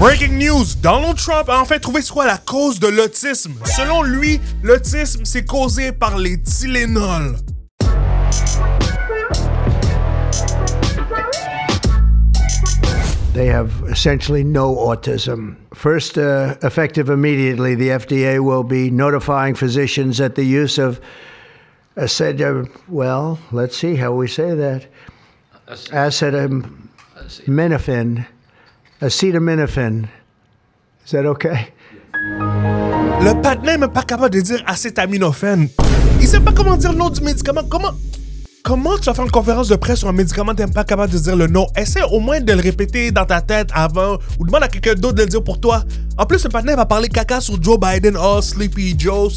Breaking news, Donald Trump a enfin trouvé c'est quoi la cause de l'autisme. Selon lui, l'autisme c'est causé par les Tylenol. They have essentially no autism. First, effective immediately, the FDA will be notifying physicians that the use of well, let's see how we say that. Acetaminophen. Is that okay? Le patinet n'est même pas capable de dire acétaminophène. Il sait pas comment dire le nom du médicament. Comment tu vas faire une conférence de presse sur un médicament t'es même pas capable de dire le nom? Essaie au moins de le répéter dans ta tête avant ou demande à quelqu'un d'autre de le dire pour toi. En plus, le patinet va parler caca sur Joe Biden. Oh, Sleepy Joe.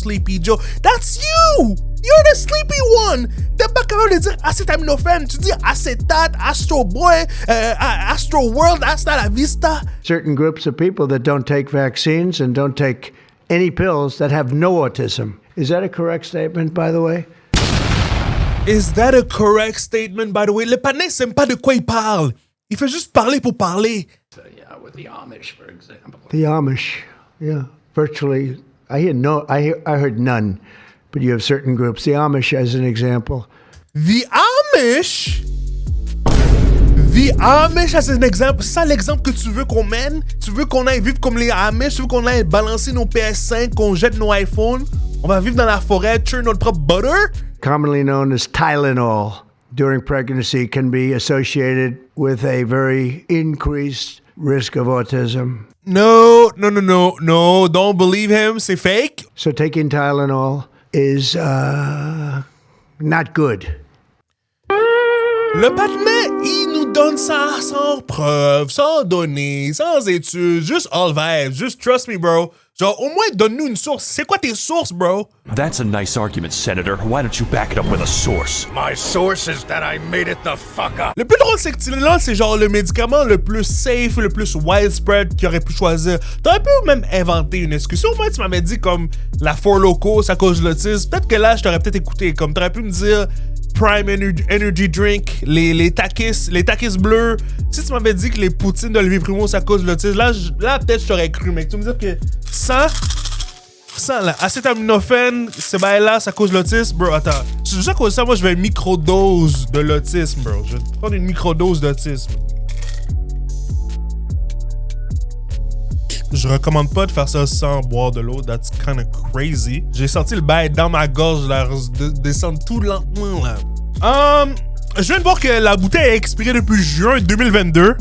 That's you! You're the sleepy one! T'es pas capable de dire acétaminophène. Tu dis acétate, Astro Boy, Astro World, hasta la vista. Certain groups of people that don't take vaccines and don't take any pills that have no autism. Is that a correct statement, by the way? Is that a correct statement, by the way? Le patinet sait même pas de quoi il parle. Il fait juste parler pour parler. So, yeah, with the Amish, for example. The Amish, yeah. Virtually, I heard none, but you have certain groups. The Amish as an example. The Amish? The Amish as an exemple. C'est ça l'exemple que tu veux qu'on mène? Tu veux qu'on aille vivre comme les Amish? Tu veux qu'on aille balancer nos PS5, qu'on jette nos iPhones? On va vivre dans la forêt, tuer notre propre butter? Commonly known as Tylenol, during pregnancy can be associated with a very increased risk of autism. No, don't believe him, c'est fake. So taking Tylenol is not good. Le patinet, il nous donne ça sans preuve, sans données, sans études, juste all vibes, just trust me, bro. Genre, au moins, donne-nous une source. C'est quoi tes sources, bro? That's a nice argument, Senator. Why don't you back it up with a source? My source is that I made it the fuck up. Le plus drôle, c'est que Tylenol, c'est genre le médicament le plus safe, le plus widespread qu'il aurait pu choisir. T'aurais pu même inventer une excuse. Au moins, tu m'avais dit comme la Four Locos à cause de l'autisme. Peut-être que là, je t'aurais peut-être écouté. Comme t'aurais pu me dire Prime Energy Drink, les takis bleus. Si tu m'avais dit que les poutines d'Olivier Primo, c'est à cause de l'autisme, là peut-être je t'aurais cru, mec. Tu me dire que ça là, acétaminophène, c'est là, ça cause l'autisme, bro. Attends, c'est juste à cause de ça, moi je vais une microdose de l'autisme, bro. Je vais prendre une microdose d'autisme. Je recommande pas de faire ça sans boire de l'eau. That's kind of crazy. J'ai senti le bail dans ma gorge là, descendre tout lentement là. Je viens de voir que la bouteille est expirée depuis juin 2022.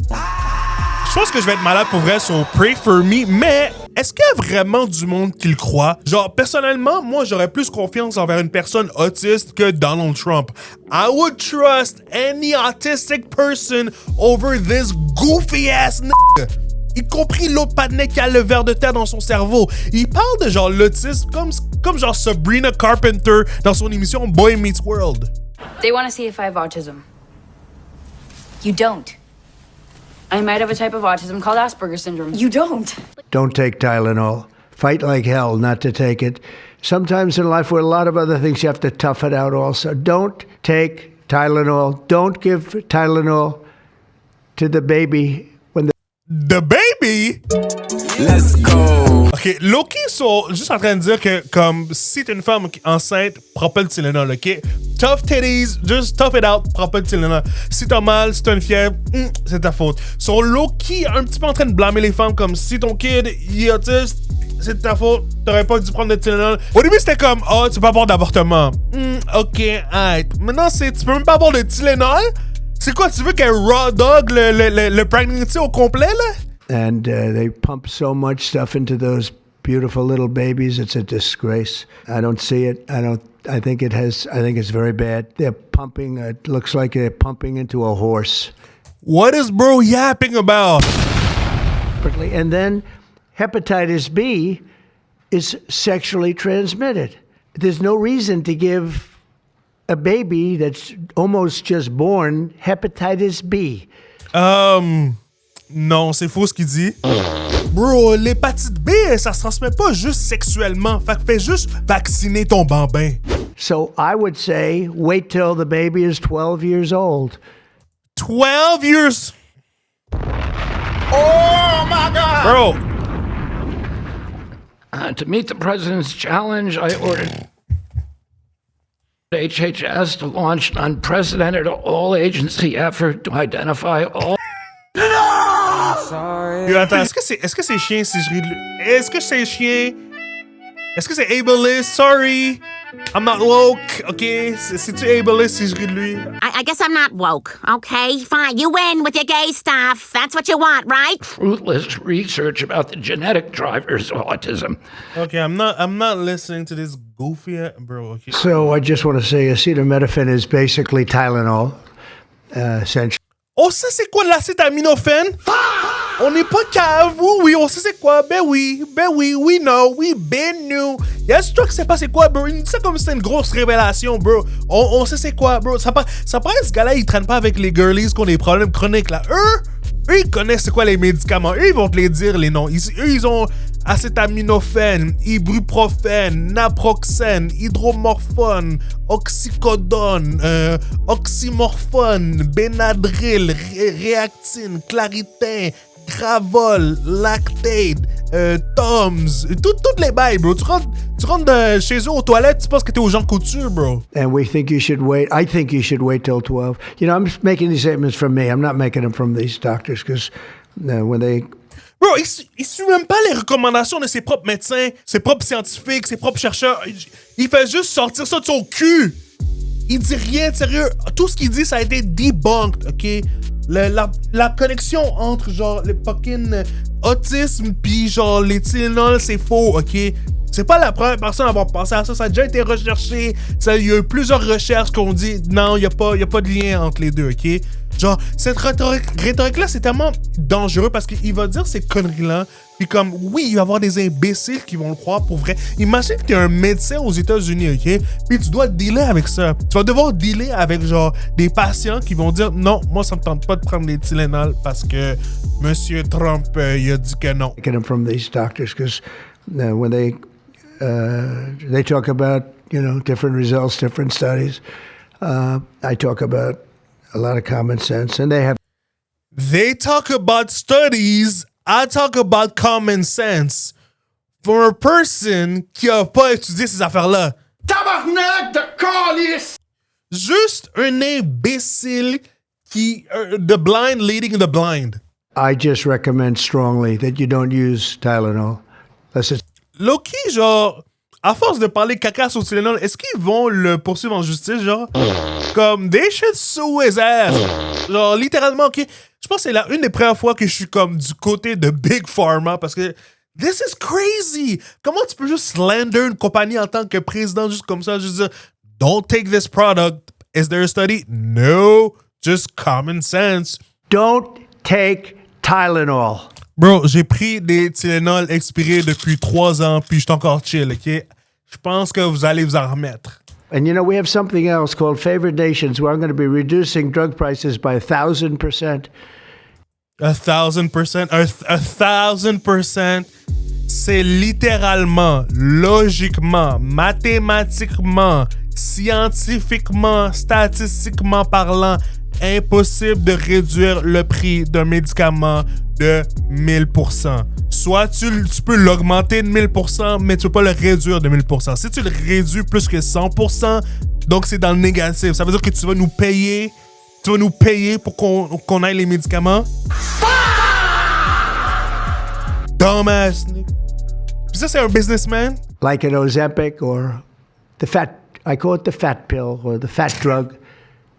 Je pense que je vais être malade pour vrai sur Pray For Me, mais est-ce qu'il y a vraiment du monde qui le croit? Genre, personnellement, moi, j'aurais plus confiance envers une personne autiste que Donald Trump. I would trust any autistic person over this goofy-ass nigga. Y compris l'autre patinet qui a le ver de terre dans son cerveau. Il parle de genre l'autisme comme genre Sabrina Carpenter dans son émission Boy Meets World. They want to see if I have autism. You don't. I might have a type of autism called Asperger's syndrome. You don't. Don't take Tylenol. Fight like hell not to take it. Sometimes in life with a lot of other things you have to tough it out also. Don't take Tylenol. Don't give Tylenol to the baby when The baby? Let's go. Ok, Loki sont juste en train de dire que comme si t'es une femme enceinte, prends pas le Tylenol, ok? Tough titties, just tough it out, prends pas le Tylenol. Si t'as mal, si t'as une fièvre, c'est ta faute. Sont Loki un petit peu en train de blâmer les femmes comme si ton kid il est autiste, c'est de ta faute, t'aurais pas dû prendre le Tylenol. Au début c'était comme, oh tu peux pas avoir d'avortement. Ok, alright. Maintenant c'est, tu peux même pas avoir de Tylenol? C'est quoi, tu veux qu'elle raw dog le pregnancy au complet, là? And they pump so much stuff into those beautiful little babies. It's a disgrace. I don't see it. I think it's very bad. They're pumping, it looks like they're pumping into a horse. What is bro yapping about? And then hepatitis B is sexually transmitted. There's no reason to give a baby that's almost just born hepatitis B. Non, c'est faux ce qu'il dit. Bro, l'hépatite B, ça se transmet pas juste sexuellement. Fait que fais juste vacciner ton bambin. So I would say wait till the baby is 12 years old. 12 years? Oh my God! Bro, To meet the president's challenge, I ordered HHS to launch an unprecedented all-agency effort to identify all yo, attends, est-ce que c'est chien si je ris de lui? Est-ce que c'est chien? Est-ce que c'est ableist? Sorry. I'm not woke, ok? C'est-tu ableist si je ris de lui? I guess I'm not woke. Okay, fine. You win with your gay stuff. That's what you want, right? fruitless research about the genetic drivers of autism. Okay, I'm not listening to this goofy bro. Okay. So I just want to say acetaminophen is basically Tylenol, essentially. On sait c'est quoi de l'acétaminophène? On n'est pas cave, oui, on sait c'est quoi. Ben oui, we know, we been new. Yes, toi que c'est pas c'est quoi, bro. Il dit ça comme si c'était une grosse révélation, bro. On sait c'est quoi, bro. Ça paraît, ce gars-là, il traîne pas avec les girlies qui ont des problèmes chroniques, là. Eux, ils connaissent c'est quoi les médicaments. Eux, ils vont te les dire, les noms. Eux, ils ont acétaminophène, ibuprofène, naproxène, hydromorphone, oxycodone, oxymorphone, Benadryl, Réactine, Claritin, Gravol, Lactate, Tums, toutes les bails, bro. Tu rentres chez eux aux toilettes, tu penses que t'es aux gens couture, bro. And we think you should wait. I think you should wait till 12. You know, I'm just making these statements from me. I'm not making them from these doctors because when they... Bro, il suit même pas les recommandations de ses propres médecins, ses propres scientifiques, ses propres chercheurs. Il fait juste sortir ça de son cul. Il dit rien de sérieux. Tout ce qu'il dit, ça a été debunked, ok? La connexion entre, genre, le fucking autisme pis, genre, les Tylenol, c'est faux, ok? C'est pas la première personne à avoir pensé à ça. Ça a déjà été recherché. Il y a eu plusieurs recherches qui ont dit non, il y a pas de lien entre les deux, ok? Genre, cette rhétorique-là, c'est tellement dangereux parce qu'il va dire ces conneries-là. Puis comme, oui, il va y avoir des imbéciles qui vont le croire pour vrai. Imagine que t'es un médecin aux États-Unis, ok? Puis tu dois dealer avec ça. Tu vas devoir dealer avec, genre, des patients qui vont dire non, moi, ça me tente pas de prendre des Tylenol parce que Monsieur Trump, il a dit que non. Taking them from these doctors because when they talk about, you know, different results, different studies, I talk about a lot of common sense, and They talk about studies, I talk about common sense. For a person qui a pas étudié ces affaires-là. Tabarnak de calice! Juste un imbécile qui... the blind leading the blind. I just recommend strongly that you don't use Tylenol. Unless it's Loki, genre, à force de parler caca sur Tylenol, est-ce qu'ils vont le poursuivre en justice, genre? Comme, they should sue his ass. Genre, littéralement, ok. Je pense que c'est une des premières fois que je suis comme du côté de Big Pharma parce que this is crazy. Comment tu peux juste slander une compagnie en tant que président juste comme ça, juste dire, don't take this product. Is there a study? No. Just common sense. don't take Tylenol. Bro, j'ai pris des Tylenol expirés depuis 3 ans, puis je suis encore chill, ok? Je pense que vous allez vous en remettre. And you know, we have something else called favored nations where I'm going to be reducing drug prices by 1,000%. 1,000%. 1,000%. C'est littéralement, logiquement, mathématiquement, scientifiquement, statistiquement parlant, impossible de réduire le prix d'un médicament de 1000%. Soit tu peux l'augmenter de 1000%, mais tu peux pas le réduire de 1000%. Si tu le réduis plus que 100%, donc c'est dans le négatif. Ça veut dire que tu vas nous payer pour qu'on aille les médicaments. Dumbass. Puis ça, c'est un businessman. Like an Ozempic or I call it the fat pill or the fat drug.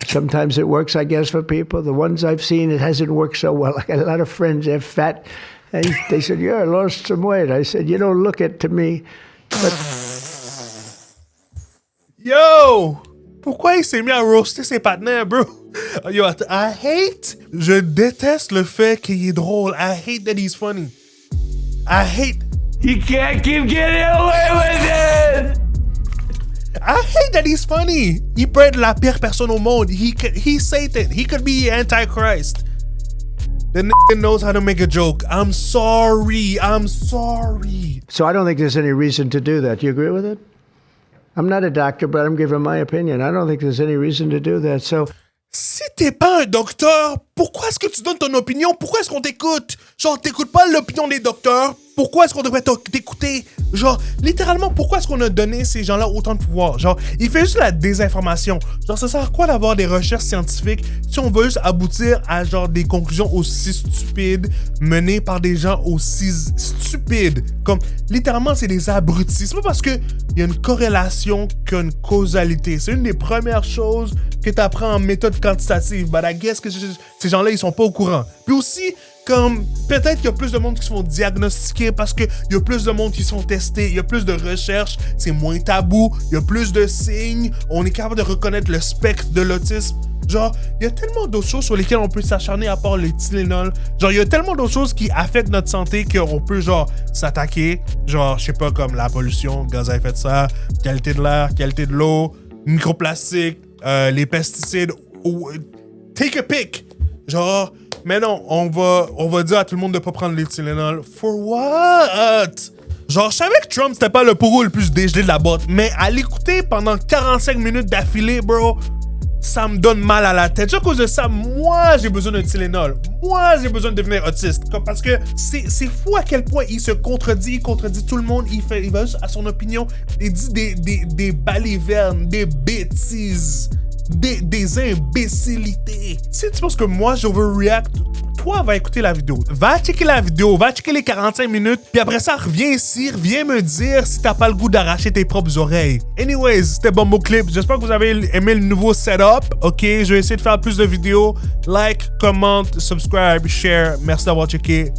Sometimes it works, I guess, for people. The ones I've seen, it hasn't worked so well. I got a lot of friends, they're fat. And they said, yeah, I lost some weight. I said, you don't look it to me. But Yo! Pourquoi il s'est mis à roaster ses partenaires, bro? Yo, je déteste le fait qu'il est drôle. I hate that he's funny. You can't keep getting away with it! I hate that he's funny. Il peut être la pire personne au monde. He's Satan. He could be Antichrist. The nigga knows how to make a joke. I'm sorry. so I don't think there's any reason to do that. Do you agree with it? I'm not a doctor, but I'm giving my opinion. I don't think there's any reason to do that. So Si t'es pas un docteur, pourquoi est-ce que tu donnes ton opinion? Pourquoi est-ce qu'on t'écoute? Genre, t'écoutes pas l'opinion des docteurs? Pourquoi est-ce qu'on devrait t'écouter? Genre, littéralement, pourquoi est-ce qu'on a donné ces gens-là autant de pouvoir? Genre, il fait juste la désinformation. Genre, ça sert à quoi d'avoir des recherches scientifiques si on veut juste aboutir à genre des conclusions aussi stupides menées par des gens aussi stupides? Comme, littéralement, c'est des abrutis. C'est pas parce qu'il y a une corrélation qu'il y a une causalité. C'est une des premières choses que tu apprends en méthode quantitative. But I guess que ces gens-là, ils sont pas au courant. Puis aussi, comme peut-être qu'il y a plus de monde qui se font diagnostiquer parce qu'il y a plus de monde qui sont testés, il y a plus de recherches, c'est moins tabou, il y a plus de signes, on est capable de reconnaître le spectre de l'autisme. Genre, il y a tellement d'autres choses sur lesquelles on peut s'acharner à part le Tylenol. Genre, il y a tellement d'autres choses qui affectent notre santé qu'on peut, genre, s'attaquer. Genre, je sais pas, comme la pollution, gaz à effet de serre, qualité de l'air, qualité de l'eau, microplastiques, les pesticides, ou take a pick. Genre, mais non, on va dire à tout le monde de pas prendre les Tylenol. For what? Genre, je savais que Trump, c'était pas le pourreau le plus dégelé de la boîte, mais à l'écouter pendant 45 minutes d'affilée, bro, ça me donne mal à la tête. À cause de ça, moi, j'ai besoin d'un Tylenol. Moi, j'ai besoin de devenir autiste. Parce que c'est fou à quel point il se contredit, il contredit tout le monde, il va juste à son opinion, il dit des balivernes, des bêtises. Des imbécilités. Si tu penses que moi, j'overreact, toi, va écouter la vidéo. Va checker la vidéo, va checker les 45 minutes, puis après ça, reviens ici, reviens me dire si t'as pas le goût d'arracher tes propres oreilles. Anyways, c'était Bumbo Clip. J'espère que vous avez aimé le nouveau setup. Ok, je vais essayer de faire plus de vidéos. Like, comment, subscribe, share. Merci d'avoir checké.